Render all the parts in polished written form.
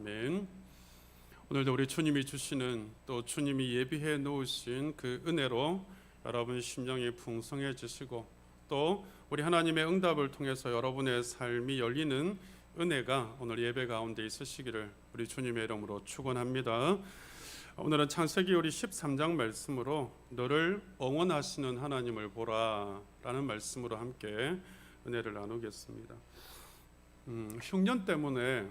아멘. 오늘도 우리 주님이 주시는 또 주님이 예비해 놓으신 그 은혜로 여러분 심령이 풍성해지시고 또 우리 하나님의 응답을 통해서 여러분의 삶이 열리는 은혜가 오늘 예배 가운데 있으시기를 우리 주님의 이름으로 축원합니다. 오늘은 창세기 우리 13장 말씀으로 너를 응원하시는 하나님을 보라 라는 말씀으로 함께 은혜를 나누겠습니다. 흉년 때문에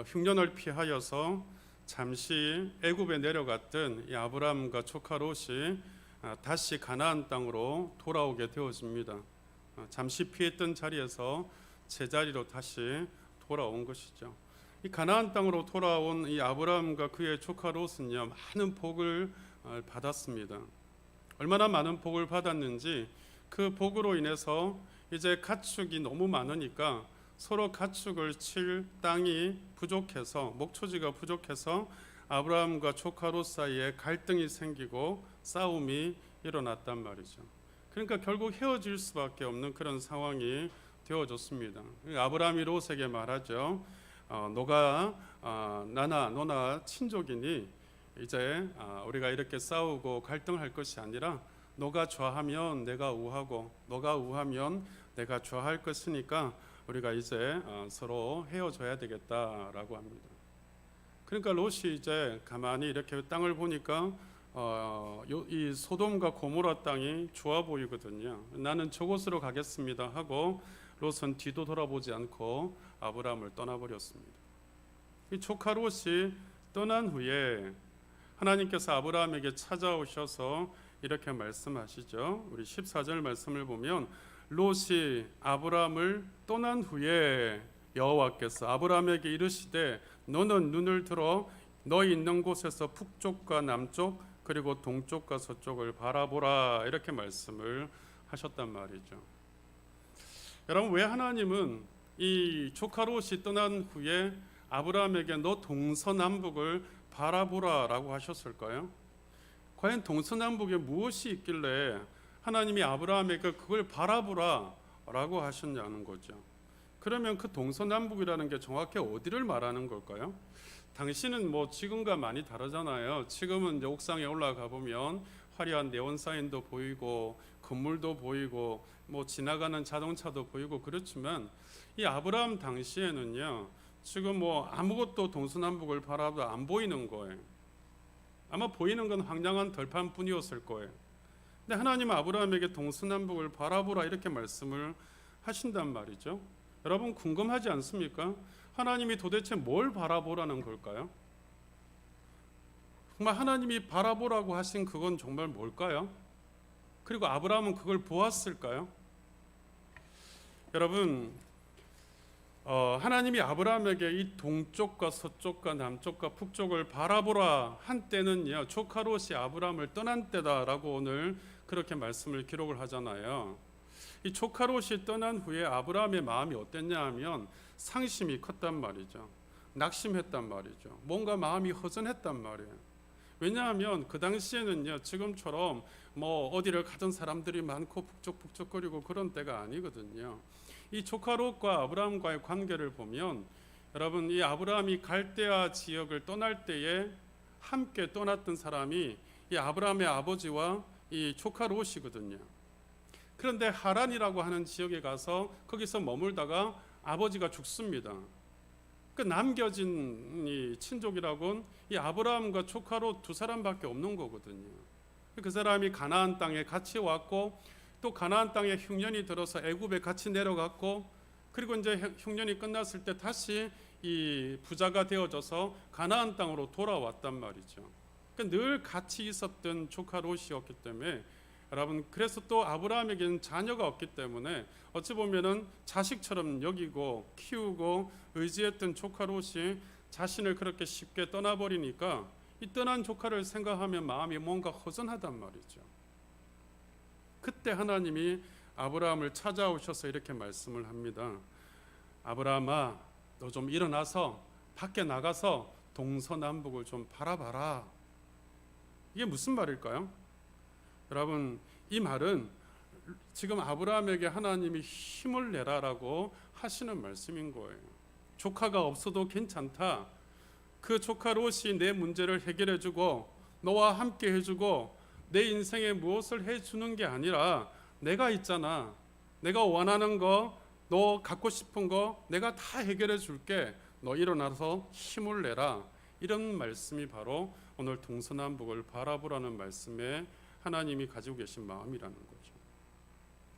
흉년을 피하여서 잠시 애굽에 내려갔던 이 아브라함과 조카 롯이 다시 가나안 땅으로 돌아오게 되어집니다. 잠시 피했던 자리에서 제자리로 다시 돌아온 것이죠. 이 가나안 땅으로 돌아온 이 아브라함과 그의 조카 롯은요, 많은 복을 받았습니다. 얼마나 많은 복을 받았는지 그 복으로 인해서 이제 가축이 너무 많으니까 서로 가축을 칠 땅이 부족해서 목초지가 부족해서 아브라함과 조카 롯 사이에 갈등이 생기고 싸움이 일어났단 말이죠. 그러니까 결국 헤어질 수밖에 없는 그런 상황이 되어졌습니다. 아브라함이 롯에게 말하죠. 너가 나나 너나 친족이니 이제 우리가 이렇게 싸우고 갈등할 것이 아니라 너가 좌하면 내가 우하고 너가 우하면 내가 좌할 것이니까 우리가 이제 서로 헤어져야 되겠다라고 합니다. 그러니까 롯이 이제 가만히 이렇게 땅을 보니까 이 소돔과 고모라 땅이 좋아 보이거든요. 나는 저곳으로 가겠습니다 하고 롯은 뒤도 돌아보지 않고 아브라함을 떠나버렸습니다. 이 조카 롯이 떠난 후에 하나님께서 아브라함에게 찾아오셔서 이렇게 말씀하시죠. 우리 14절 말씀을 보면 롯이 아브라함을 떠난 후에 여호와께서 아브라함에게 이르시되 너는 눈을 들어 너 있는 곳에서 북쪽과 남쪽 그리고 동쪽과 서쪽을 바라보라 이렇게 말씀을 하셨단 말이죠. 여러분, 왜 하나님은 이 조카 롯이 떠난 후에 아브라함에게 너 동서남북을 바라보라라고 하셨을까요? 과연 동서남북에 무엇이 있길래 하나님이 아브라함에게 그걸 바라보라라고 하셨냐는 거죠. 그러면 그 동서남북이라는 게 정확히 어디를 말하는 걸까요? 당시는 뭐 지금과 많이 다르잖아요. 지금은 이제 옥상에 올라가 보면 화려한 네온 사인도 보이고 건물도 보이고 뭐 지나가는 자동차도 보이고 그렇지만 이 아브라함 당시에는요, 지금 뭐 아무것도 동서남북을 바라봐도 안 보이는 거예요. 아마 보이는 건 황량한 들판뿐이었을 거예요. 근데 하나님은 아브라함에게 동서남북을 바라보라 이렇게 말씀을 하신단 말이죠. 여러분, 궁금하지 않습니까? 하나님이 도대체 뭘 바라보라는 걸까요? 정말 하나님이 바라보라고 하신 그건 정말 뭘까요? 그리고 아브라함은 그걸 보았을까요? 여러분, 하나님이 아브라함에게 이 동쪽과 서쪽과 남쪽과 북쪽을 바라보라 한 때는요, 조카 롯이 아브라함을 떠난 때다라고 오늘 그렇게 말씀을 기록을 하잖아요. 이 조카 롯이 떠난 후에 아브라함의 마음이 어땠냐 하면 상심이 컸단 말이죠. 낙심했단 말이죠. 뭔가 마음이 허전했단 말이에요. 왜냐하면 그 당시에는요, 지금처럼 뭐 어디를 가던 사람들이 많고 북적북적거리고 그런 때가 아니거든요. 이 조카 롯과 아브라함과의 관계를 보면 여러분, 이 아브라함이 갈대아 지역을 떠날 때에 함께 떠났던 사람이 이 아브라함의 아버지와 이 조카 롯이거든요. 그런데 하란이라고 하는 지역에 가서 거기서 머물다가 아버지가 죽습니다. 그 남겨진 이 친족이라고는 이 아브라함과 조카 롯 두 사람밖에 없는 거거든요. 그 사람이 가나안 땅에 같이 왔고 또 가나안 땅에 흉년이 들어서 애굽에 같이 내려갔고 그리고 이제 흉년이 끝났을 때 다시 이 부자가 되어져서 가나안 땅으로 돌아왔단 말이죠. 그러니까 늘 같이 있었던 조카 롯이었기 때문에 여러분, 그래서 또 아브라함에게는 자녀가 없기 때문에 어찌 보면은 자식처럼 여기고 키우고 의지했던 조카 롯이 자신을 그렇게 쉽게 떠나버리니까 이 떠난 조카를 생각하면 마음이 뭔가 허전하단 말이죠. 그때 하나님이 아브라함을 찾아오셔서 이렇게 말씀을 합니다. 아브라함아, 너 좀 일어나서 밖에 나가서 동서남북을 좀 바라봐라. 이게 무슨 말일까요? 여러분, 이 말은 지금 아브라함에게 하나님이 힘을 내라라고 하시는 말씀인 거예요. 조카가 없어도 괜찮다. 그 조카 롯이 내 문제를 해결해주고 너와 함께 해주고 내 인생에 무엇을 해주는 게 아니라 내가 있잖아. 내가 원하는 거, 너 갖고 싶은 거 내가 다 해결해 줄게. 너 일어나서 힘을 내라. 이런 말씀이 바로 오늘 동서남북을 바라보라는 말씀에 하나님이 가지고 계신 마음이라는 거죠.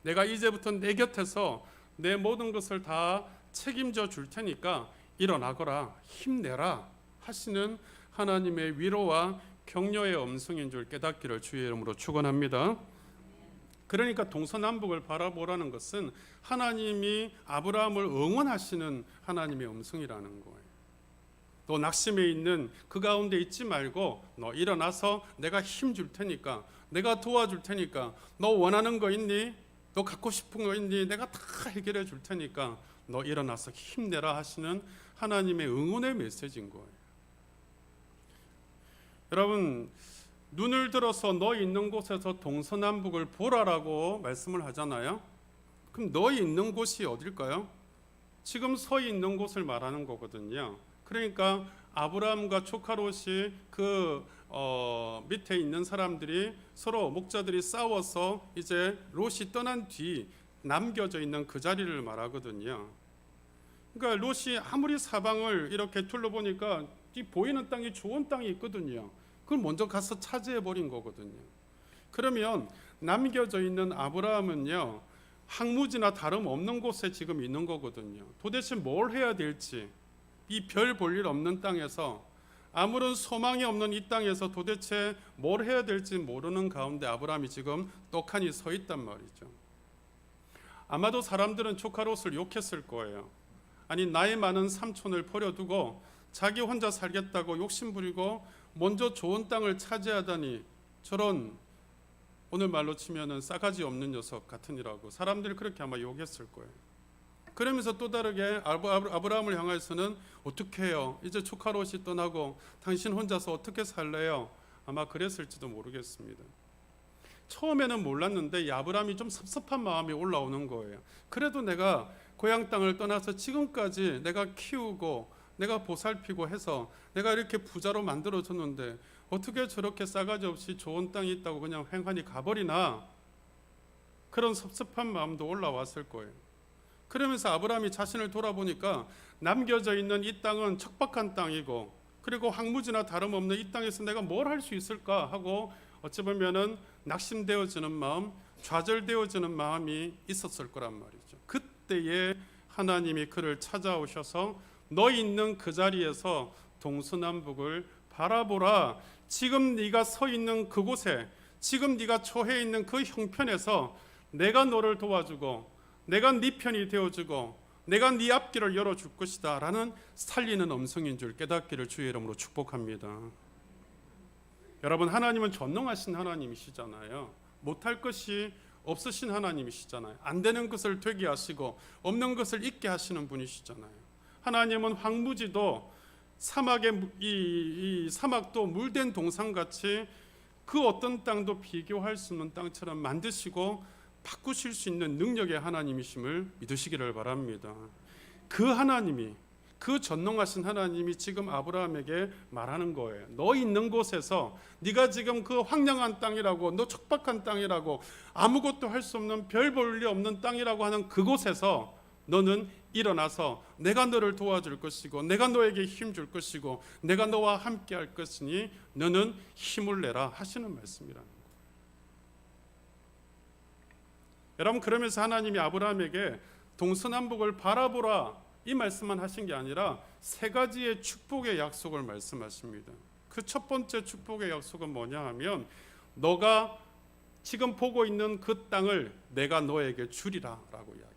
내가 이제부터 내 곁에서 내 모든 것을 다 책임져 줄 테니까 일어나거라, 힘내라 하시는 하나님의 위로와 격려의 음성인 줄 깨닫기를 주의 이름으로 축원합니다. 그러니까 동서남북을 바라보라는 것은 하나님이 아브라함을 응원하시는 하나님의 음성이라는 거예요. 너 낙심해 있는 그 가운데 있지 말고 너 일어나서 내가 힘 줄 테니까, 내가 도와줄 테니까, 너 원하는 거 있니? 너 갖고 싶은 거 있니? 내가 다 해결해 줄 테니까 너 일어나서 힘내라 하시는 하나님의 응원의 메시지인 거예요. 여러분, 눈을 들어서 너 있는 곳에서 동서남북을 보라라고 말씀을 하잖아요. 그럼 너 있는 곳이 어딜까요? 지금 서 있는 곳을 말하는 거거든요. 그러니까 아브라함과 조카 롯이 그 밑에 있는 사람들이 서로 목자들이 싸워서 이제 롯이 떠난 뒤 남겨져 있는 그 자리를 말하거든요. 그러니까 롯이 아무리 사방을 이렇게 둘러보니까 이 보이는 땅이 좋은 땅이 있거든요. 그걸 먼저 가서 차지해 버린 거거든요. 그러면 남겨져 있는 아브라함은요, 항무지나 다름없는 곳에 지금 있는 거거든요. 도대체 뭘 해야 될지, 이 별 볼 일 없는 땅에서, 아무런 소망이 없는 이 땅에서 도대체 뭘 해야 될지 모르는 가운데 아브라함이 지금 떡하니 서 있단 말이죠. 아마도 사람들은 조카 롯을 욕했을 거예요. 아니, 나이 많은 삼촌을 버려두고 자기 혼자 살겠다고 욕심부리고 먼저 좋은 땅을 차지하다니, 저런 오늘 말로 치면은 싸가지 없는 녀석 같으니라고 사람들이 그렇게 아마 욕했을 거예요. 그러면서 또 다르게 아브라함을 향해서는 어떻게 해요? 이제 조카 롯이 떠나고 당신 혼자서 어떻게 살래요? 아마 그랬을지도 모르겠습니다. 처음에는 몰랐는데 이 아브라함이 좀 섭섭한 마음이 올라오는 거예요. 그래도 내가 고향 땅을 떠나서 지금까지 내가 키우고 내가 보살피고 해서 내가 이렇게 부자로 만들어줬는데 어떻게 저렇게 싸가지 없이 좋은 땅이 있다고 그냥 횡하니 가버리나, 그런 섭섭한 마음도 올라왔을 거예요. 그러면서 아브라함이 자신을 돌아보니까 남겨져 있는 이 땅은 척박한 땅이고, 그리고 황무지나 다름없는 이 땅에서 내가 뭘 할 수 있을까 하고 어찌 보면은 낙심되어지는 마음, 좌절되어지는 마음이 있었을 거란 말이죠. 그때에 하나님이 그를 찾아오셔서 너 있는 그 자리에서 동서남북을 바라보라. 지금 네가 서 있는 그곳에, 지금 네가 처해 있는 그 형편에서 내가 너를 도와주고 내가 네 편이 되어주고 내가 네 앞길을 열어줄 것이다 라는 살리는 음성인 줄 깨닫기를 주의 이름으로 축복합니다. 여러분, 하나님은 전능하신 하나님이시잖아요. 못할 것이 없으신 하나님이시잖아요. 안 되는 것을 되게 하시고 없는 것을 있게 하시는 분이시잖아요. 하나님은 황무지도 사막의 이 사막도 물된 동산같이 그 어떤 땅도 비교할 수 없는 땅처럼 만드시고 바꾸실 수 있는 능력의 하나님이심을 믿으시기를 바랍니다. 그 하나님이, 그 전능하신 하나님이 지금 아브라함에게 말하는 거예요. 너 있는 곳에서, 네가 지금 그 황량한 땅이라고, 너 척박한 땅이라고, 아무것도 할 수 없는 별 볼 일 없는 땅이라고 하는 그곳에서 너는 일어나서 내가 너를 도와줄 것이고 내가 너에게 힘 줄 것이고 내가 너와 함께 할 것이니 너는 힘을 내라 하시는 말씀이라는 거예요. 여러분, 그러면서 하나님이 아브라함에게 동서남북을 바라보라 이 말씀만 하신 게 아니라 세 가지의 축복의 약속을 말씀하십니다. 그 첫 번째 축복의 약속은 뭐냐 하면, 너가 지금 보고 있는 그 땅을 내가 너에게 주리라 라고 이야기해요.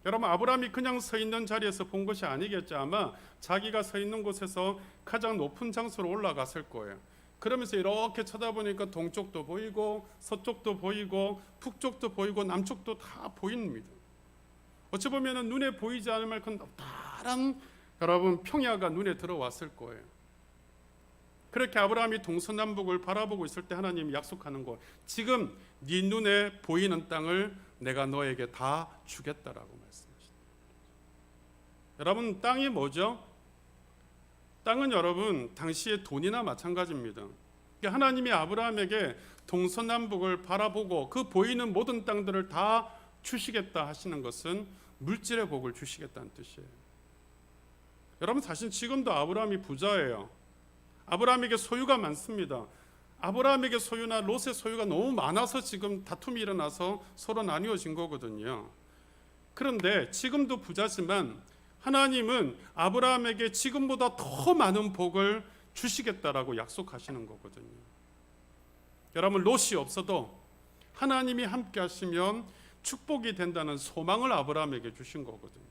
여러분, 아브라함이 그냥 서 있는 자리에서 본 것이 아니겠죠. 아마 자기가 서 있는 곳에서 가장 높은 장소로 올라갔을 거예요. 그러면서 이렇게 쳐다보니까 동쪽도 보이고 서쪽도 보이고 북쪽도 보이고 남쪽도 다 보입니다. 어찌 보면 눈에 보이지 않을 만큼 높다란 여러분 평야가 눈에 들어왔을 거예요. 그렇게 아브라함이 동서남북을 바라보고 있을 때 하나님이 약속하는 것, 지금 네 눈에 보이는 땅을 내가 너에게 다 주겠다라고 말씀하십니다. 여러분, 땅이 뭐죠? 땅은 여러분 당시의 돈이나 마찬가지입니다. 하나님이 아브라함에게 동서남북을 바라보고 그 보이는 모든 땅들을 다 주시겠다 하시는 것은 물질의 복을 주시겠다는 뜻이에요. 여러분 사실 지금도 아브라함이 부자예요. 아브라함에게 소유가 많습니다. 아브라함에게 소유나 롯의 소유가 너무 많아서 지금 다툼이 일어나서 서로 나뉘어진 거거든요. 그런데 지금도 부자지만 하나님은 아브라함에게 지금보다 더 많은 복을 주시겠다라고 약속하시는 거거든요. 여러분 롯이 없어도 하나님이 함께 하시면 축복이 된다는 소망을 아브라함에게 주신 거거든요.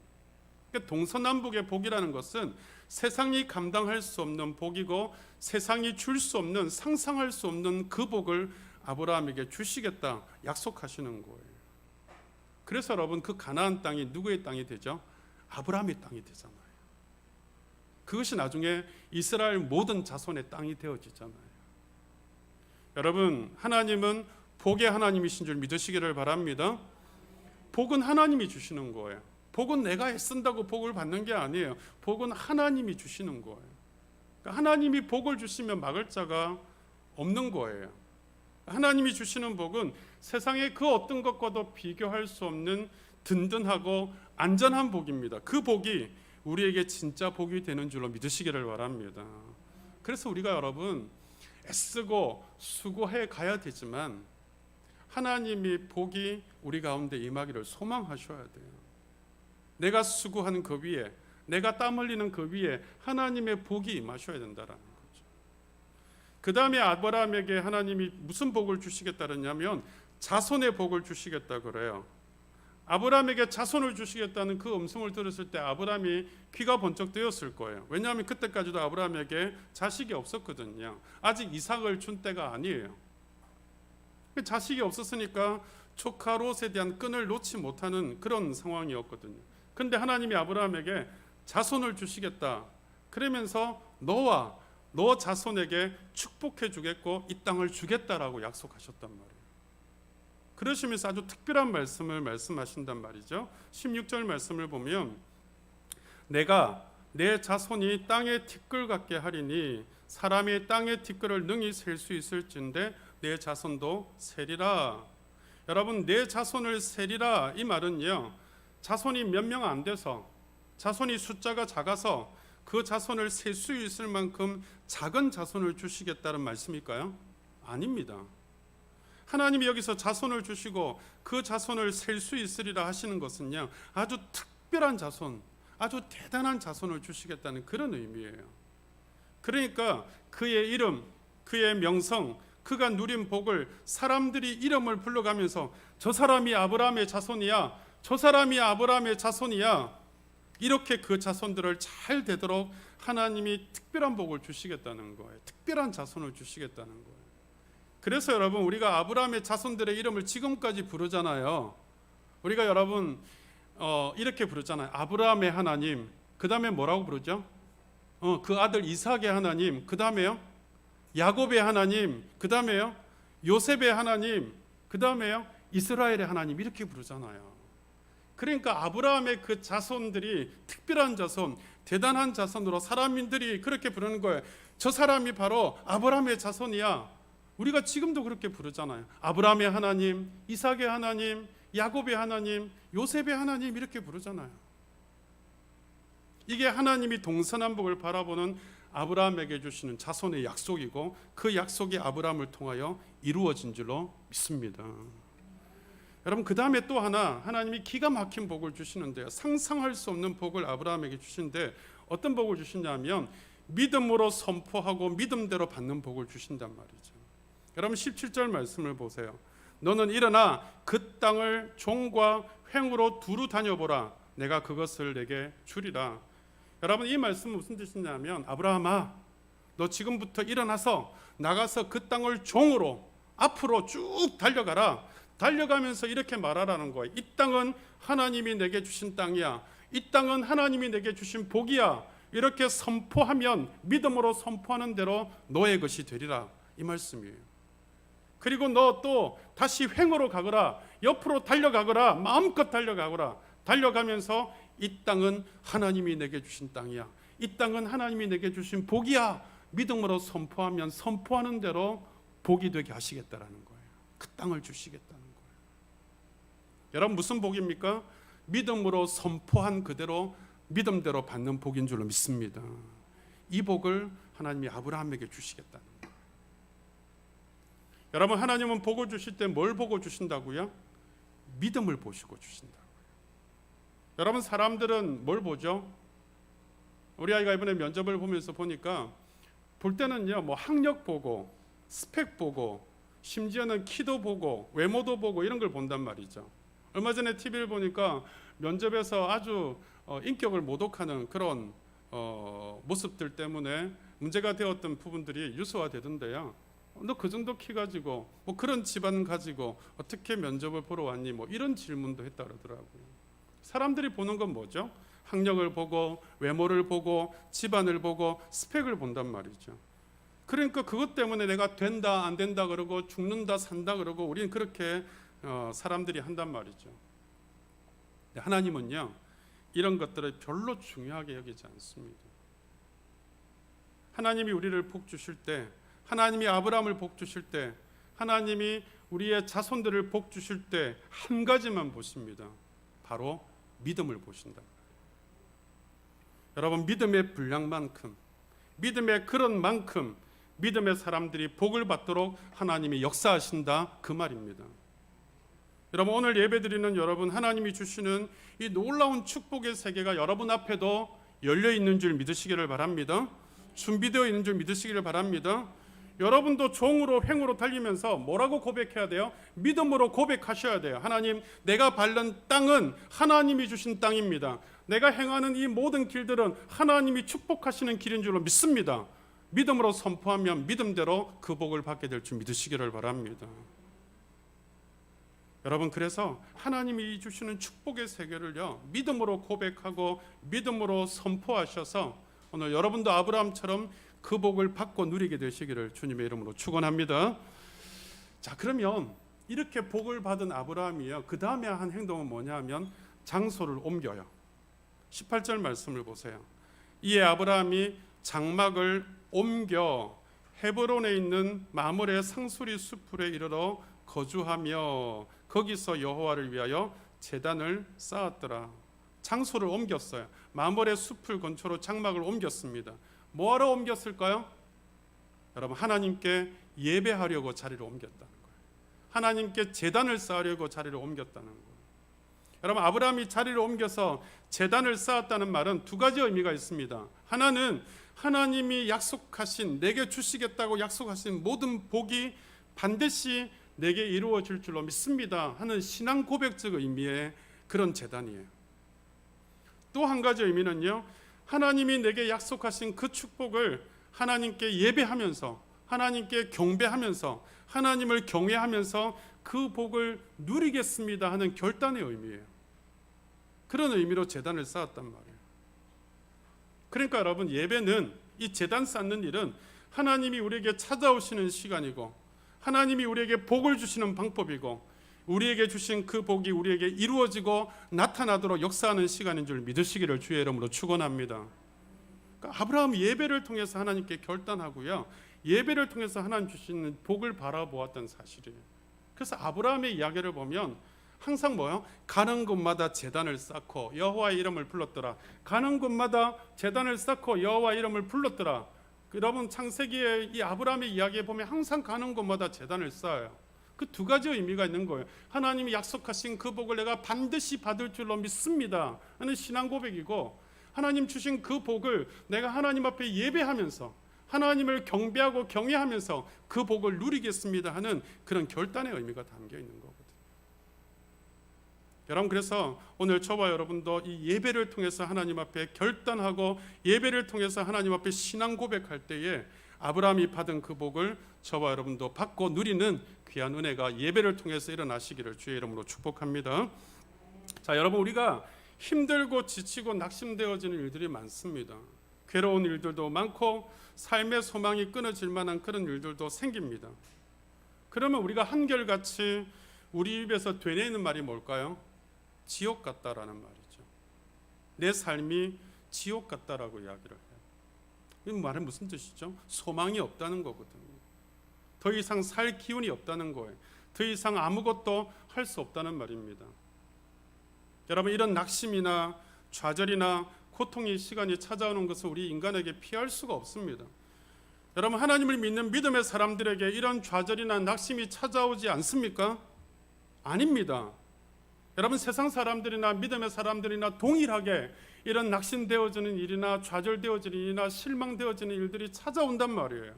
그러니까 동서남북의 복이라는 것은 세상이 감당할 수 없는 복이고 세상이 줄 수 없는, 상상할 수 없는 그 복을 아브라함에게 주시겠다 약속하시는 거예요. 그래서 여러분 그 가나안 땅이 누구의 땅이 되죠? 아브라함의 땅이 되잖아요. 그것이 나중에 이스라엘 모든 자손의 땅이 되어지잖아요. 여러분 하나님은 복의 하나님이신 줄 믿으시기를 바랍니다. 복은 하나님이 주시는 거예요. 복은 내가 애쓴다고 복을 받는 게 아니에요. 복은 하나님이 주시는 거예요. 그러니까 하나님이 복을 주시면 막을 자가 없는 거예요. 하나님이 주시는 복은 세상의 그 어떤 것과도 비교할 수 없는 든든하고 안전한 복입니다. 그 복이 우리에게 진짜 복이 되는 줄로 믿으시기를 바랍니다. 그래서 우리가 여러분 애쓰고 수고해 가야 되지만 하나님이 복이 우리 가운데 임하기를 소망하셔야 돼요. 내가 수고하는 그 위에, 내가 땀 흘리는 그 위에 하나님의 복이 임하셔야 된다라는 거죠. 그 다음에 아브라함에게 하나님이 무슨 복을 주시겠다 그러냐면 자손의 복을 주시겠다 그래요. 아브라함에게 자손을 주시겠다는 그 음성을 들었을 때 아브라함이 귀가 번쩍 뜨였을 거예요. 왜냐하면 그때까지도 아브라함에게 자식이 없었거든요. 아직 이삭을 준 때가 아니에요. 자식이 없었으니까 조카 롯에 대한 끈을 놓지 못하는 그런 상황이었거든요. 그런데 하나님이 아브라함에게 자손을 주시겠다. 그러면서 너와 너 자손에게 축복해 주겠고 이 땅을 주겠다라고 약속하셨단 말이에요. 그러시면서 아주 특별한 말씀을 말씀하신단 말이죠. 16절 말씀을 보면 내가 내 자손이 땅의 티끌 같게 하리니 사람이 땅의 티끌을 능히 셀 수 있을진데 내 자손도 세리라. 여러분 내 자손을 세리라 이 말은요 자손이 몇 명 안 돼서 자손이 숫자가 작아서 그 자손을 셀 수 있을 만큼 작은 자손을 주시겠다는 말씀일까요? 아닙니다. 하나님이 여기서 자손을 주시고 그 자손을 셀 수 있으리라 하시는 것은요 아주 특별한 자손, 아주 대단한 자손을 주시겠다는 그런 의미예요. 그러니까 그의 이름, 그의 명성, 그가 누린 복을 사람들이 이름을 불러가면서 저 사람이 아브라함의 자손이야, 저 사람이 아브라함의 자손이야, 이렇게 그 자손들을 잘 되도록 하나님이 특별한 복을 주시겠다는 거예요. 특별한 자손을 주시겠다는 거예요. 그래서 여러분 우리가 아브라함의 자손들의 이름을 지금까지 부르잖아요. 우리가 여러분 이렇게 부르잖아요. 아브라함의 하나님, 그 다음에 뭐라고 부르죠? 그 아들 이삭의 하나님, 그 다음에요 야곱의 하나님, 그 다음에요 요셉의 하나님, 그 다음에요 이스라엘의 하나님, 이렇게 부르잖아요. 그러니까 아브라함의 그 자손들이 특별한 자손, 대단한 자손으로 사람들이 그렇게 부르는 거예요. 저 사람이 바로 아브라함의 자손이야. 우리가 지금도 그렇게 부르잖아요. 아브라함의 하나님, 이삭의 하나님, 야곱의 하나님, 요셉의 하나님, 이렇게 부르잖아요. 이게 하나님이 동서남북을 바라보는 아브라함에게 주시는 자손의 약속이고 그 약속이 아브라함을 통하여 이루어진 줄로 믿습니다. 여러분 그 다음에 또 하나님이 기가 막힌 복을 주시는데요. 상상할 수 없는 복을 아브라함에게 주시는데 어떤 복을 주시냐면 믿음으로 선포하고 믿음대로 받는 복을 주신단 말이죠. 여러분 17절 말씀을 보세요. 너는 일어나 그 땅을 종과 횡으로 두루 다녀보라. 내가 그것을 내게 주리라. 여러분 이 말씀은 무슨 뜻이냐면 아브라함아 너 지금부터 일어나서 나가서 그 땅을 종으로 앞으로 쭉 달려가라. 달려가면서 이렇게 말하라는 거예요. 이 땅은 하나님이 내게 주신 땅이야. 이 땅은 하나님이 내게 주신 복이야. 이렇게 선포하면 믿음으로 선포하는 대로 너의 것이 되리라. 이 말씀이에요. 그리고 너 또 다시 횡으로 가거라. 옆으로 달려가거라. 마음껏 달려가거라. 달려가면서 이 땅은 하나님이 내게 주신 땅이야. 이 땅은 하나님이 내게 주신 복이야. 믿음으로 선포하면 선포하는 대로 복이 되게 하시겠다라는 거예요. 그 땅을 주시겠다는 거예요. 여러분 무슨 복입니까? 믿음으로 선포한 그대로 믿음대로 받는 복인 줄로 믿습니다. 이 복을 하나님이 아브라함에게 주시겠다는 거예요. 여러분 하나님은 복을 주실 때 뭘 보고 주신다고요? 믿음을 보시고 주신다고요. 여러분 사람들은 뭘 보죠? 우리 아이가 이번에 면접을 보면서 보니까 볼 때는요 뭐 학력 보고 스펙 보고 심지어는 키도 보고 외모도 보고 이런 걸 본단 말이죠. 얼마 전에 TV를 보니까 면접에서 아주 인격을 모독하는 그런 모습들 때문에 문제가 되었던 부분들이 유수화되던데요. 너 그 정도 키 가지고 뭐 그런 집안 가지고 어떻게 면접을 보러 왔니? 뭐 이런 질문도 했다 그러더라고요. 사람들이 보는 건 뭐죠? 학력을 보고 외모를 보고 집안을 보고 스펙을 본단 말이죠. 그러니까 그것 때문에 내가 된다 안 된다 그러고 죽는다 산다 그러고 우리는 그렇게 사람들이 한단 말이죠. 하나님은요 이런 것들을 별로 중요하게 여기지 않습니다. 하나님이 우리를 복 주실 때, 하나님이 아브라함을 복 주실 때, 하나님이 우리의 자손들을 복 주실 때 한 가지만 보십니다. 바로 믿음을 보신다. 여러분 믿음의 분량만큼, 믿음의 그런 만큼 믿음의 사람들이 복을 받도록 하나님이 역사하신다 그 말입니다. 여러분 오늘 예배드리는 여러분 하나님이 주시는 이 놀라운 축복의 세계가 여러분 앞에도 열려 있는 줄 믿으시기를 바랍니다. 준비되어 있는 줄 믿으시기를 바랍니다. 여러분도 종으로 횡으로 달리면서 뭐라고 고백해야 돼요? 믿음으로 고백하셔야 돼요. 하나님, 내가 밟는 땅은 하나님이 주신 땅입니다. 내가 행하는 이 모든 길들은 하나님이 축복하시는 길인 줄로 믿습니다. 믿음으로 선포하면 믿음대로 그 복을 받게 될 줄 믿으시기를 바랍니다. 여러분 그래서 하나님이 주시는 축복의 세계를요 믿음으로 고백하고 믿음으로 선포하셔서 오늘 여러분도 아브라함처럼 그 복을 받고 누리게 되시기를 주님의 이름으로 축원합니다. 자 그러면 이렇게 복을 받은 아브라함이요 그 다음에 한 행동은 뭐냐 하면 장소를 옮겨요. 18절 말씀을 보세요. 이에 아브라함이 장막을 옮겨 헤브론에 있는 마므레 상수리 숲에 이르러 거주하며 거기서 여호와를 위하여 제단을 쌓았더라. 장소를 옮겼어요. 마므레 숲을 근처로 장막을 옮겼습니다. 뭐하러 옮겼을까요? 여러분 하나님께 예배하려고 자리를 옮겼다는 거예요. 하나님께 제단을 쌓으려고 자리를 옮겼다는 거예요. 여러분 아브라함이 자리를 옮겨서 제단을 쌓았다는 말은 두 가지 의미가 있습니다. 하나는 하나님이 약속하신 내게 주시겠다고 약속하신 모든 복이 반드시 내게 이루어질 줄로 믿습니다 하는 신앙 고백적 의미의 그런 제단이에요. 또 한 가지 의미는요 하나님이 내게 약속하신 그 축복을 하나님께 예배하면서 하나님께 경배하면서 하나님을 경외하면서 그 복을 누리겠습니다 하는 결단의 의미예요. 그런 의미로 제단을 쌓았단 말이에요. 그러니까 여러분 예배는 이 제단 쌓는 일은 하나님이 우리에게 찾아오시는 시간이고 하나님이 우리에게 복을 주시는 방법이고 우리에게 주신 그 복이 우리에게 이루어지고 나타나도록 역사하는 시간인 줄 믿으시기를 주의 이름으로 축원합니다. 그러니까 아브라함 예배를 통해서 하나님께 결단하고요 예배를 통해서 하나님 주시는 복을 바라보았던 사실이에요. 그래서 아브라함의 이야기를 보면 항상 뭐요? 가는 곳마다 제단을 쌓고 여호와의 이름을 불렀더라. 가는 곳마다 제단을 쌓고 여호와의 이름을 불렀더라. 여러분 창세기의 이 아브라함의 이야기에 보면 항상 가는 곳마다 제단을 쌓아요. 그 두 가지 의미가 있는 거예요. 하나님이 약속하신 그 복을 내가 반드시 받을 줄로 믿습니다 하는 신앙 고백이고 하나님 주신 그 복을 내가 하나님 앞에 예배하면서 하나님을 경배하고 경외하면서 그 복을 누리겠습니다 하는 그런 결단의 의미가 담겨 있는 거거든요. 여러분 그래서 오늘 저와 여러분도 이 예배를 통해서 하나님 앞에 결단하고 예배를 통해서 하나님 앞에 신앙 고백할 때에 아브라함이 받은 그 복을 저와 여러분도 받고 누리는 귀한 은혜가 예배를 통해서 일어나시기를 주의 이름으로 축복합니다. 자 여러분 우리가 힘들고 지치고 낙심되어지는 일들이 많습니다. 괴로운 일들도 많고 삶의 소망이 끊어질 만한 그런 일들도 생깁니다. 그러면 우리가 한결같이 우리 입에서 되뇌이는 말이 뭘까요? 지옥 같다라는 말이죠. 내 삶이 지옥 같다라고 이야기를 해요. 이 말은 무슨 뜻이죠? 소망이 없다는 거거든요. 더 이상 살 기운이 없다는 거예요. 더 이상 아무것도 할 수 없다는 말입니다. 여러분, 이런 낙심이나 좌절이나 고통의 시간이 찾아오는 것은 우리 인간에게 피할 수가 없습니다. 여러분, 하나님을 믿는 믿음의 사람들에게 이런 좌절이나 낙심이 찾아오지 않습니까? 아닙니다. 여러분, 세상 사람들이나 믿음의 사람들이나 동일하게 이런 낙심되어지는 일이나 좌절되어지는 일이나 실망되어지는 일들이 찾아온단 말이에요.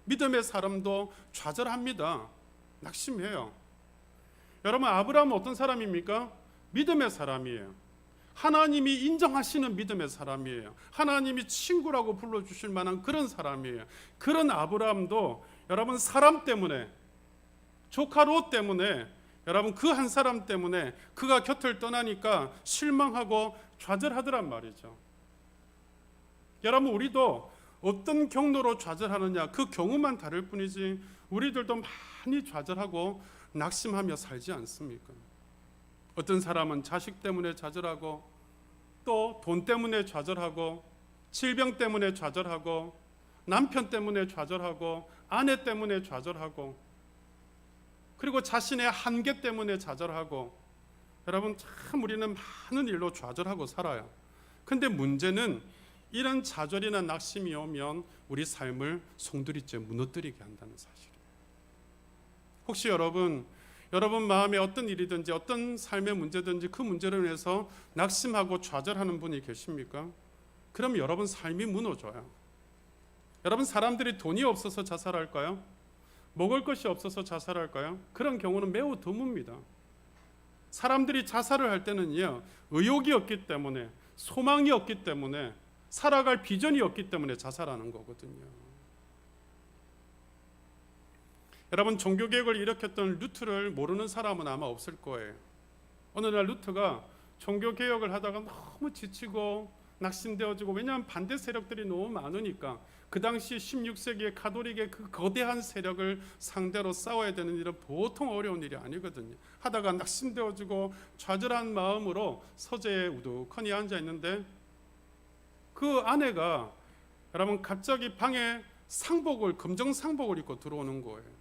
믿음의 사람도 좌절합니다. 낙심해요. 여러분, 아브라함은 어떤 사람입니까? 믿음의 사람이에요. 하나님이 인정하시는 믿음의 사람이에요. 하나님이 친구라고 불러주실 만한 그런 사람이에요. 그런 아브라함도 여러분, 사람 때문에, 조카 롯 때문에, 여러분, 그 한 사람 때문에 그가 곁을 떠나니까 실망하고 좌절하더란 말이죠. 여러분, 우리도 어떤 경로로 좌절하느냐, 그 경우만 다를 뿐이지 우리들도 많이 좌절하고 낙심하며 살지 않습니까? 어떤 사람은 자식 때문에 좌절하고, 또 돈 때문에 좌절하고, 질병 때문에 좌절하고, 남편 때문에 좌절하고, 아내 때문에 좌절하고, 그리고 자신의 한계 때문에 좌절하고. 여러분, 참 우리는 많은 일로 좌절하고 살아요. 근데 문제는 이런 좌절이나 낙심이 오면 우리 삶을 송두리째 무너뜨리게 한다는 사실이에요. 혹시 여러분 마음에 어떤 일이든지 어떤 삶의 문제든지 그 문제로 인해서 낙심하고 좌절하는 분이 계십니까? 그럼 여러분 삶이 무너져요. 여러분, 사람들이 돈이 없어서 자살할까요? 먹을 것이 없어서 자살할까요? 그런 경우는 매우 드뭅니다. 사람들이 자살을 할 때는요, 의욕이 없기 때문에, 소망이 없기 때문에, 살아갈 비전이 없기 때문에 자살하는 거거든요. 여러분, 종교개혁을 일으켰던 루트를 모르는 사람은 아마 없을 거예요. 어느 날 루트가 종교개혁을 하다가 너무 지치고 낙심되어지고, 왜냐하면 반대 세력들이 너무 많으니까, 그 당시 16세기의 가톨릭의 그 거대한 세력을 상대로 싸워야 되는 일은 보통 어려운 일이 아니거든요. 하다가 낙심되어지고 좌절한 마음으로 서재에 우두커니 앉아 있는데, 그 아내가 여러분 갑자기 방에 검정 상복을 입고 들어오는 거예요.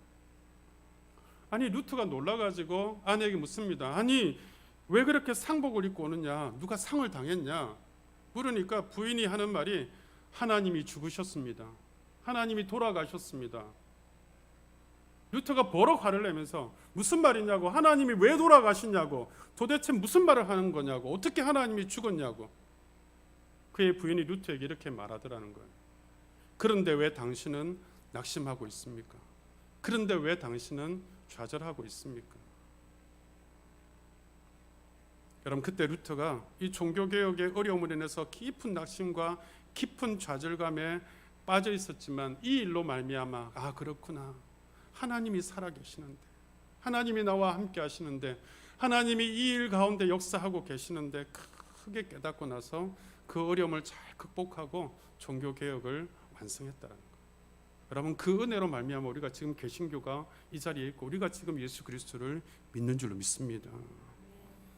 아니, 루트가 놀라가지고 아내에게 묻습니다. 아니, 왜 그렇게 상복을 입고 오느냐? 누가 상을 당했냐? 물으니까 부인이 하는 말이, 하나님이 죽으셨습니다. 하나님이 돌아가셨습니다. 루트가 버럭 화를 내면서 무슨 말이냐고, 하나님이 왜 돌아가시냐고, 도대체 무슨 말을 하는 거냐고, 어떻게 하나님이 죽었냐고. 그의 부인이 루트에게 이렇게 말하더라는 거예요. 그런데 왜 당신은 낙심하고 있습니까? 그런데 왜 당신은 좌절하고 있습니까? 여러분, 그때 루트가 이 종교개혁의 어려움으로 인해서 깊은 낙심과 깊은 좌절감에 빠져 있었지만, 이 일로 말미암아, 아, 그렇구나, 하나님이 살아계시는데, 하나님이 나와 함께 하시는데, 하나님이 이 일 가운데 역사하고 계시는데 크게 깨닫고 나서 그 어려움을 잘 극복하고 종교개혁을 완성했다는 거예요. 여러분, 그 은혜로 말미암아 우리가 지금 개신교가 이 자리에 있고, 우리가 지금 예수 그리스도를 믿는 줄로 믿습니다.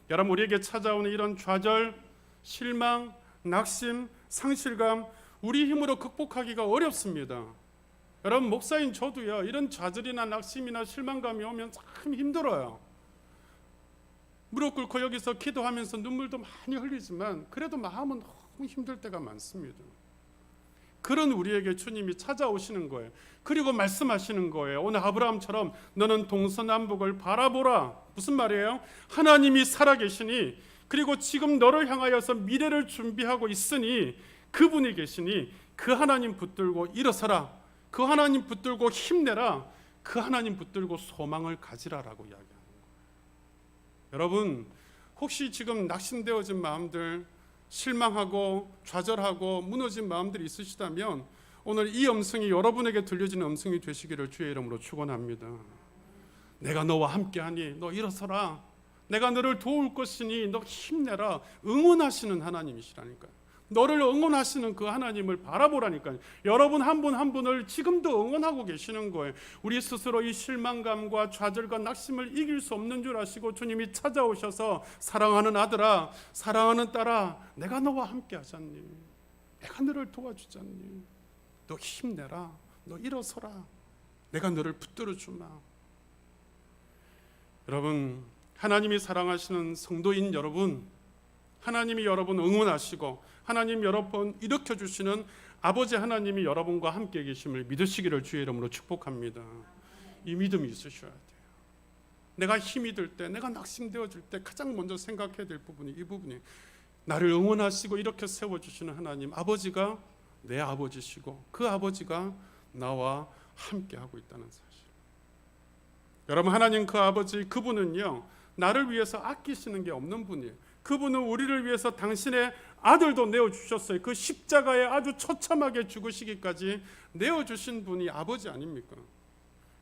여러분, 우리에게 찾아오는 이런 좌절, 실망, 낙심, 상실감, 우리 힘으로 극복하기가 어렵습니다. 여러분, 목사인 저도요, 이런 좌절이나 낙심이나 실망감이 오면 참 힘들어요. 무릎 꿇고 여기서 기도하면서 눈물도 많이 흘리지만 그래도 마음은 너무 힘들 때가 많습니다. 그런 우리에게 주님이 찾아오시는 거예요. 그리고 말씀하시는 거예요. 오늘 아브라함처럼 너는 동서남북을 바라보라. 무슨 말이에요? 하나님이 살아계시니, 그리고 지금 너를 향하여서 미래를 준비하고 있으니, 그분이 계시니 그 하나님 붙들고 일어서라. 그 하나님 붙들고 힘내라. 그 하나님 붙들고 소망을 가지라라고 이야기하는 거예요. 여러분, 혹시 지금 낙심되어진 마음들, 실망하고 좌절하고 무너진 마음들이 있으시다면 오늘 이 음성이 여러분에게 들려지는 음성이 되시기를 주의 이름으로 축원합니다. 내가 너와 함께하니 너 일어서라. 내가 너를 도울 것이니 너 힘내라. 응원하시는 하나님이시라니까요. 너를 응원하시는 그 하나님을 바라보라니까요. 여러분 한 분 한 분을 지금도 응원하고 계시는 거예요. 우리 스스로 이 실망감과 좌절과 낙심을 이길 수 없는 줄 아시고 주님이 찾아오셔서 사랑하는 아들아, 사랑하는 딸아, 내가 너와 함께 하잖니. 내가 너를 도와주지 않니? 너 힘내라. 너 일어서라. 내가 너를 붙들어 주마. 여러분, 하나님이 사랑하시는 성도인 여러분, 하나님이 여러분 응원하시고 하나님 여러분 일으켜 주시는 아버지 하나님이 여러분과 함께 계심을 믿으시기를 주의 이름으로 축복합니다. 이 믿음이 있으셔야 돼요. 내가 힘이 들 때, 내가 낙심되어질 때 가장 먼저 생각해야 될 부분이 이 부분이, 나를 응원하시고 이렇게 세워주시는 하나님 아버지가 내 아버지시고 그 아버지가 나와 함께하고 있다는 사실. 여러분, 하나님 그 아버지, 그분은요 나를 위해서 아끼시는 게 없는 분이에요. 그분은 우리를 위해서 당신의 아들도 내어주셨어요. 그 십자가에 아주 처참하게 죽으시기까지 내어주신 분이 아버지 아닙니까?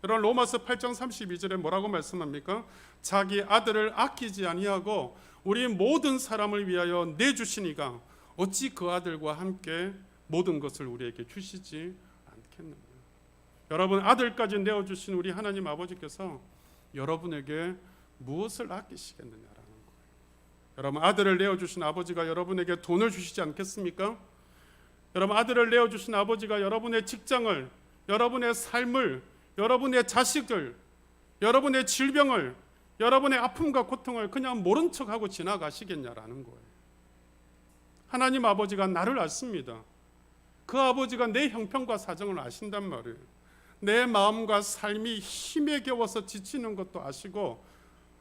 여러분, 로마서 8장 32절에 뭐라고 말씀합니까? 자기 아들을 아끼지 아니하고 우리 모든 사람을 위하여 내주시니가 어찌 그 아들과 함께 모든 것을 우리에게 주시지 않겠느냐. 여러분, 아들까지 내어주신 우리 하나님 아버지께서 여러분에게 무엇을 아끼시겠느냐라는 거예요. 여러분, 아들을 내어주신 아버지가 여러분에게 돈을 주시지 않겠습니까? 여러분, 아들을 내어주신 아버지가 여러분의 직장을, 여러분의 삶을, 여러분의 자식을, 여러분의 질병을, 여러분의 아픔과 고통을 그냥 모른 척하고 지나가시겠냐라는 거예요. 하나님 아버지가 나를 아십니다. 그 아버지가 내 형편과 사정을 아신단 말이에요. 내 마음과 삶이 힘에 겨워서 지치는 것도 아시고,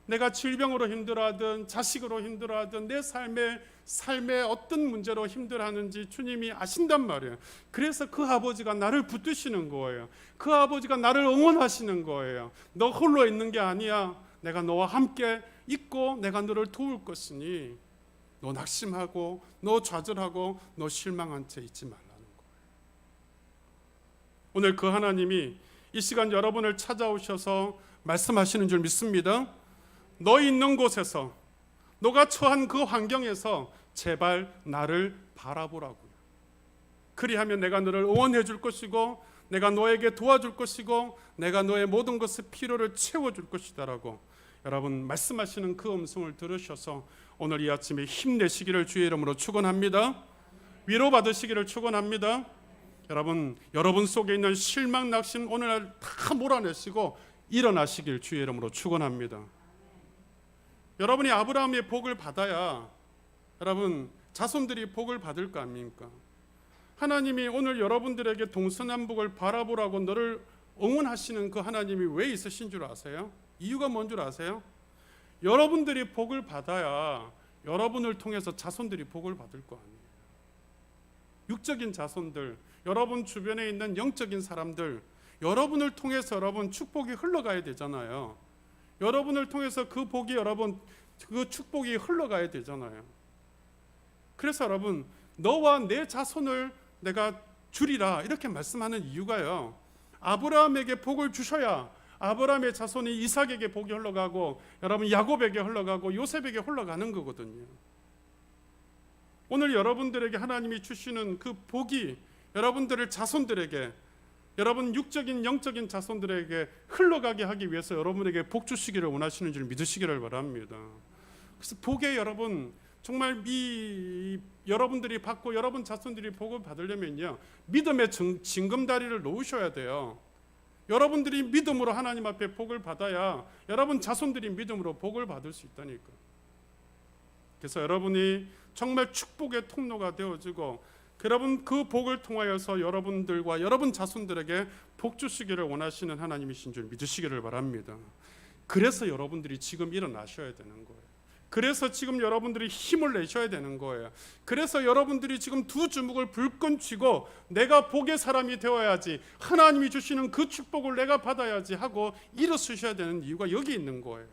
내가 질병으로 힘들어하든 자식으로 힘들어하든 내 삶의 어떤 문제로 힘들어하는지 주님이 아신단 말이에요. 그래서 그 아버지가 나를 붙드시는 거예요. 그 아버지가 나를 응원하시는 거예요. 너 홀로 있는 게 아니야. 내가 너와 함께 있고 내가 너를 도울 것이니 너 낙심하고 너 좌절하고 너 실망한 채 있지 말라는 거예요. 오늘 그 하나님이 이 시간 여러분을 찾아오셔서 말씀하시는 줄 믿습니다. 너 있는 곳에서, 너가 처한 그 환경에서 제발 나를 바라보라고요. 그리하면 내가 너를 응원해 줄 것이고 내가 너에게 도와줄 것이고 내가 너의 모든 것의 필요를 채워줄 것이다라고 여러분 말씀하시는 그 음성을 들으셔서 오늘 이 아침에 힘내시기를 주의 이름으로 축원합니다. 위로받으시기를 축원합니다. 여러분 속에 있는 실망, 낙심 오늘날 다 몰아내시고 일어나시길 주의 이름으로 축원합니다. 여러분이 아브라함의 복을 받아야 여러분 자손들이 복을 받을 거 아닙니까? 하나님이 오늘 여러분들에게 동서남북을 바라보라고 너를 응원하시는 그 하나님이 왜 있으신 줄 아세요? 이유가 뭔 줄 아세요? 여러분들이 복을 받아야 여러분을 통해서 자손들이 복을 받을 거 아니에요. 육적인 자손들, 여러분 주변에 있는 영적인 사람들, 여러분을 통해서 여러분 축복이 흘러가야 되잖아요. 여러분을 통해서 그 복이 그 축복이 흘러가야 되잖아요. 그래서 여러분, 너와 내 자손을 내가 주리라 이렇게 말씀하는 이유가요, 아브라함에게 복을 주셔야 아브라함의 자손이 이삭에게 복이 흘러가고 여러분 야곱에게 흘러가고 요셉에게 흘러가는 거거든요. 오늘 여러분들에게 하나님이 주시는 그 복이 여러분들의 자손들에게, 여러분 육적인 영적인 자손들에게 흘러가게 하기 위해서 여러분에게 복 주시기를 원하시는 줄 믿으시기를 바랍니다. 그래서 복에 여러분 정말 여러분들이 받고 여러분 자손들이 복을 받으려면요, 믿음의 징검다리를 놓으셔야 돼요. 여러분들이 믿음으로 하나님 앞에 복을 받아야 여러분 자손들이 믿음으로 복을 받을 수 있다니까. 그래서 여러분이 정말 축복의 통로가 되어지고 여러분 그 복을 통하여서 여러분들과 여러분 자손들에게 복 주시기를 원하시는 하나님이신 줄 믿으시기를 바랍니다. 그래서 여러분들이 지금 일어나셔야 되는 거예요. 그래서 지금 여러분들이 힘을 내셔야 되는 거예요. 그래서 여러분들이 지금 두 주먹을 불끈 쥐고 내가 복의 사람이 되어야지, 하나님이 주시는 그 축복을 내가 받아야지 하고 일어서셔야 되는 이유가 여기 있는 거예요.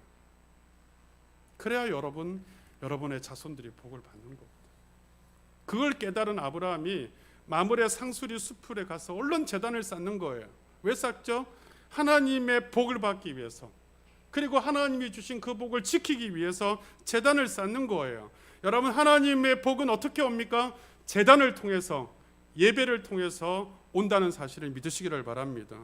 그래야 여러분의 자손들이 복을 받는 겁니다. 그걸 깨달은 아브라함이 마므레 상수리 수풀에 가서 얼른 제단을 쌓는 거예요. 왜 쌓죠? 하나님의 복을 받기 위해서, 그리고 하나님이 주신 그 복을 지키기 위해서 제단을 쌓는 거예요. 여러분, 하나님의 복은 어떻게 옵니까? 제단을 통해서, 예배를 통해서 온다는 사실을 믿으시기를 바랍니다.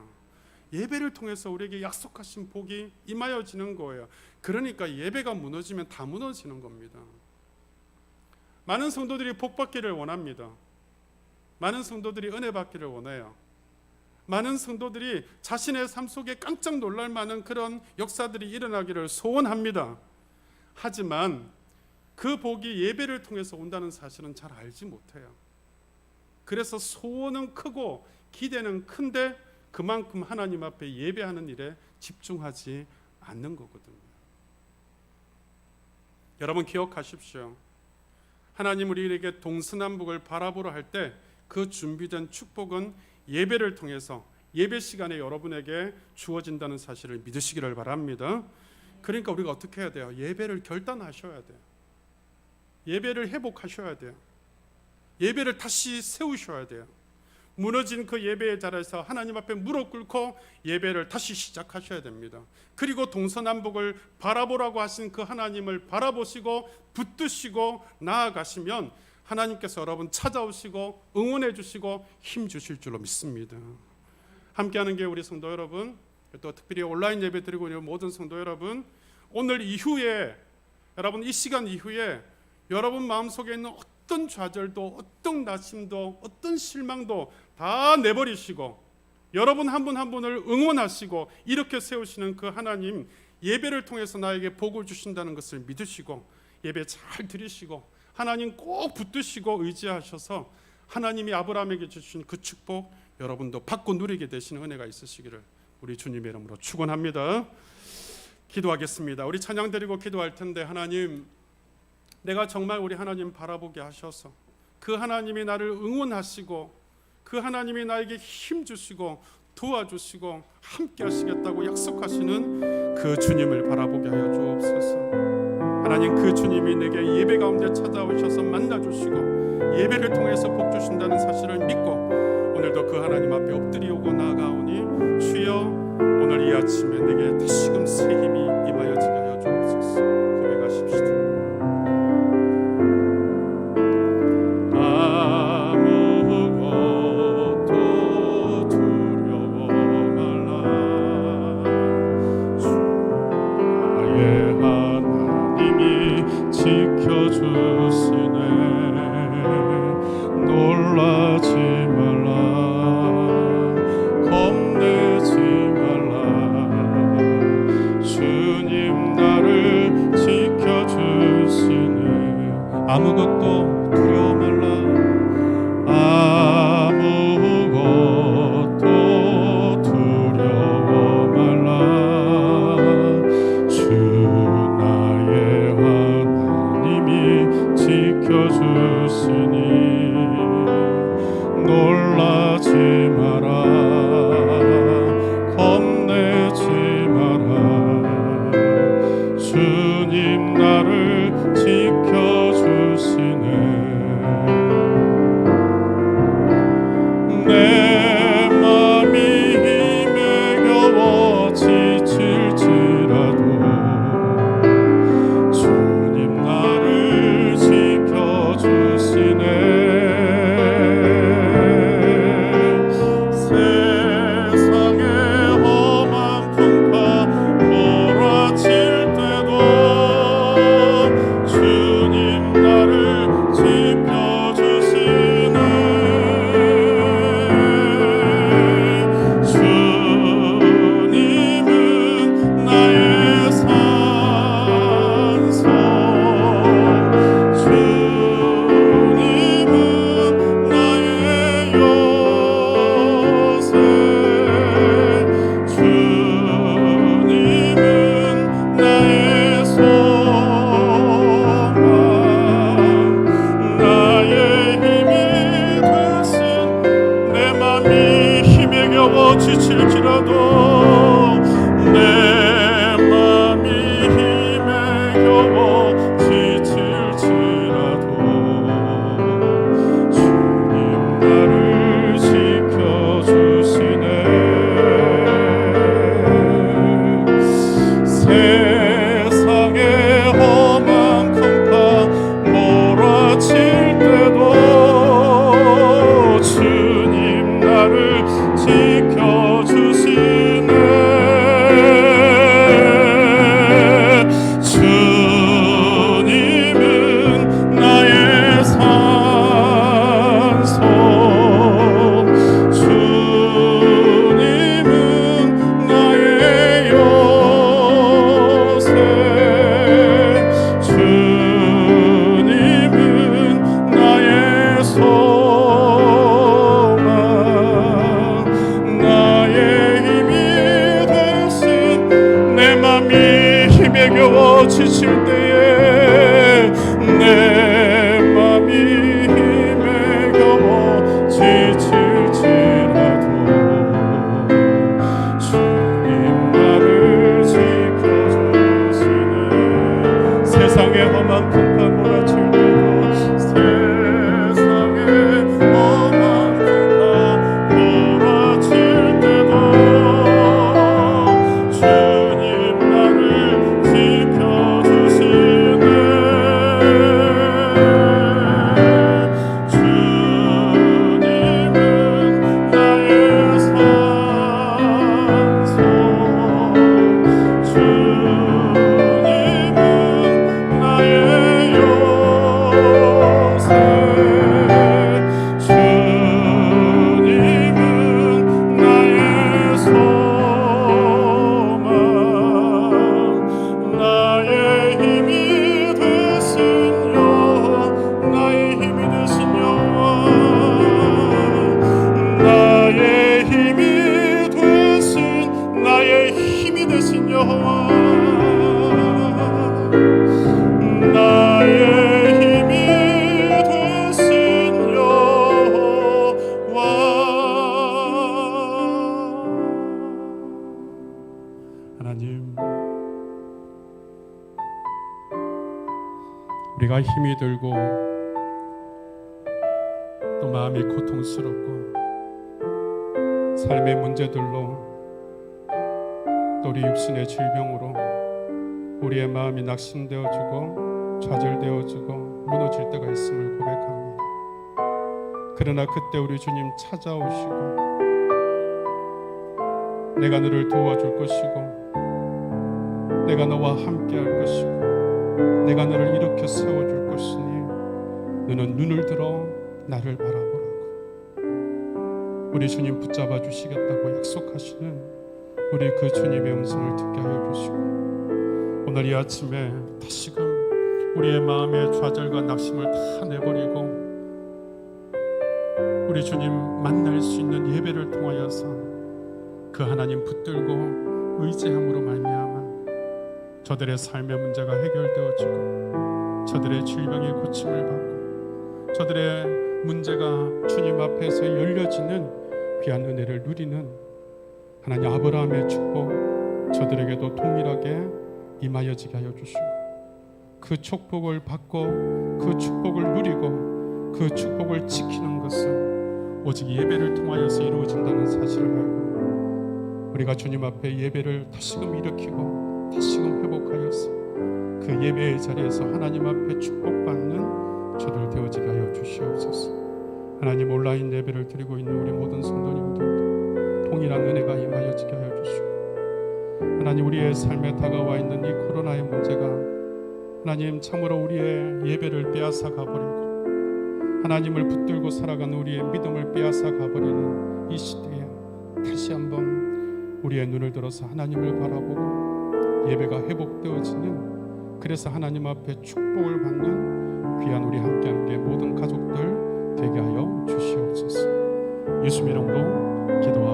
예배를 통해서 우리에게 약속하신 복이 임하여지는 거예요. 그러니까 예배가 무너지면 다 무너지는 겁니다. 많은 성도들이 복 받기를 원합니다. 많은 성도들이 은혜 받기를 원해요. 많은 성도들이 자신의 삶 속에 깜짝 놀랄 만한 그런 역사들이 일어나기를 소원합니다. 하지만 그 복이 예배를 통해서 온다는 사실은 잘 알지 못해요. 그래서 소원은 크고 기대는 큰데 그만큼 하나님 앞에 예배하는 일에 집중하지 않는 거거든요. 여러분 기억하십시오. 하나님 우리에게 동서남북을 바라보라 할 때 그 준비된 축복은 예배를 통해서 예배 시간에 여러분에게 주어진다는 사실을 믿으시기를 바랍니다. 그러니까 우리가 어떻게 해야 돼요? 예배를 결단하셔야 돼요. 예배를 회복하셔야 돼요. 예배를 다시 세우셔야 돼요. 무너진 그 예배의 자리에서 하나님 앞에 무릎 꿇고 예배를 다시 시작하셔야 됩니다. 그리고 동서남북을 바라보라고 하신 그 하나님을 바라보시고 붙드시고 나아가시면 하나님께서 여러분 찾아오시고 응원해 주시고 힘 주실 줄로 믿습니다. 함께하는 게 우리 성도 여러분, 또 특별히 온라인 예배 드리고 있는 모든 성도 여러분, 오늘 이후에 여러분 이 시간 이후에 여러분 마음속에 있는 어떤 좌절도 어떤 낙심도 어떤 실망도 다 내버리시고 여러분 한 분 한 분을 응원하시고 이렇게 세우시는 그 하나님, 예배를 통해서 나에게 복을 주신다는 것을 믿으시고 예배 잘 드리시고 하나님 꼭 붙드시고 의지하셔서 하나님이 아브라함에게 주신 그 축복 여러분도 받고 누리게 되시는 은혜가 있으시기를 우리 주님의 이름으로 축원합니다. 기도하겠습니다. 우리 찬양 드리고 기도할 텐데, 하나님, 내가 정말 우리 하나님 바라보게 하셔서 그 하나님이 나를 응원하시고 그 하나님이 나에게 힘 주시고 도와주시고 함께 하시겠다고 약속하시는 그 주님을 바라보게 하여 주옵소서. 하나님, 그 주님이 내게 예배 가운데 찾아오셔서 만나주시고 예배를 통해서 복 주신다는 사실을 믿고 오늘도 그 하나님 앞에 엎드리오고 나아가오니 주여, 오늘 이 아침에 내게 다시금 새 힘이 임하여지게 하여 주옵소서. 고백하십시다. 지켜주시네. 놀라지 말라, 겁내지 말라. 주님 나를 지켜주시네. 아무것도 두려워 말라, 아무것도 두려워 말라. 주 나의 지켜주시니 놀라지 마라, 겁내지 마라. 주님 나를 지켜주시네. 내 맘이 힘에 겨워 지칠지라도 세상의 험한 풍파 몰아칠 때도 주님 나를 지켜주시네. 주님은 나의 산성, 주님은 나의 요새, 주님은 나의 소망, 나의 힘이 되신, 내 맘이 힘에 겨워 지칠지라도, 내 맘이 힘에 겨워 지칠지라도 주님 나를 지켜주시네. 세상의 험한 풍파 몰아칠 때도 주님 나를 지켜주시네. 주님은 나의 산소, 우리가 힘이 들고 또 마음이 고통스럽고 삶의 문제들로 또 우리 육신의 질병으로 우리의 마음이 낙심되어지고 좌절되어지고 무너질 때가 있음을 고백합니다. 그러나 그때 우리 주님 찾아오시고 내가 너를 도와줄 것이고 내가 너와 함께 할 것이고 내가 너를 일으켜 세워줄 것이니 너는 눈을 들어 나를 바라보라고. 우리 주님 붙잡아 주시겠다고 약속하시는 우리 그 주님의 음성을 듣게 하여 주시고 오늘 이 아침에 다시금 우리의 마음의 좌절과 낙심을 다 내버리고 우리 주님 만날 수 있는 예배를 통하여서 그 하나님 붙들고 의지함으로 말미암아 저들의 삶의 문제가 해결되어지고 저들의 질병의 고침을 받고 저들의 문제가 주님 앞에서 열려지는 귀한 은혜를 누리는 하나님 아브라함의 축복 저들에게도 동일하게 임하여지게 하여 주시고 그 축복을 받고 그 축복을 누리고 그 축복을 지키는 것은 오직 예배를 통하여서 이루어진다는 사실을 알고 우리가 주님 앞에 예배를 다시금 일으키고 다시금 회복하여서 그 예배의 자리에서 하나님 앞에 축복받는 저들 되어지게 하여 주시옵소서. 하나님 온라인 예배를 드리고 있는 우리 모든 성도님들도 동일한 은혜가 임하여지게 하여 주시고 하나님 우리의 삶에 다가와 있는 이 코로나의 문제가 하나님 참으로 우리의 예배를 빼앗아 가버리고 하나님을 붙들고 살아가는 우리의 믿음을 빼앗아 가버리는 이 시대에 다시 한번 우리의 눈을 들어서 하나님을 바라보고 예배가 회복되어지는 그래서 하나님 앞에 축복을 받는 귀한 우리 함께하는 모든 가족들 되게 하여 주시옵소서. 예수 이름으로 기도하옵소서.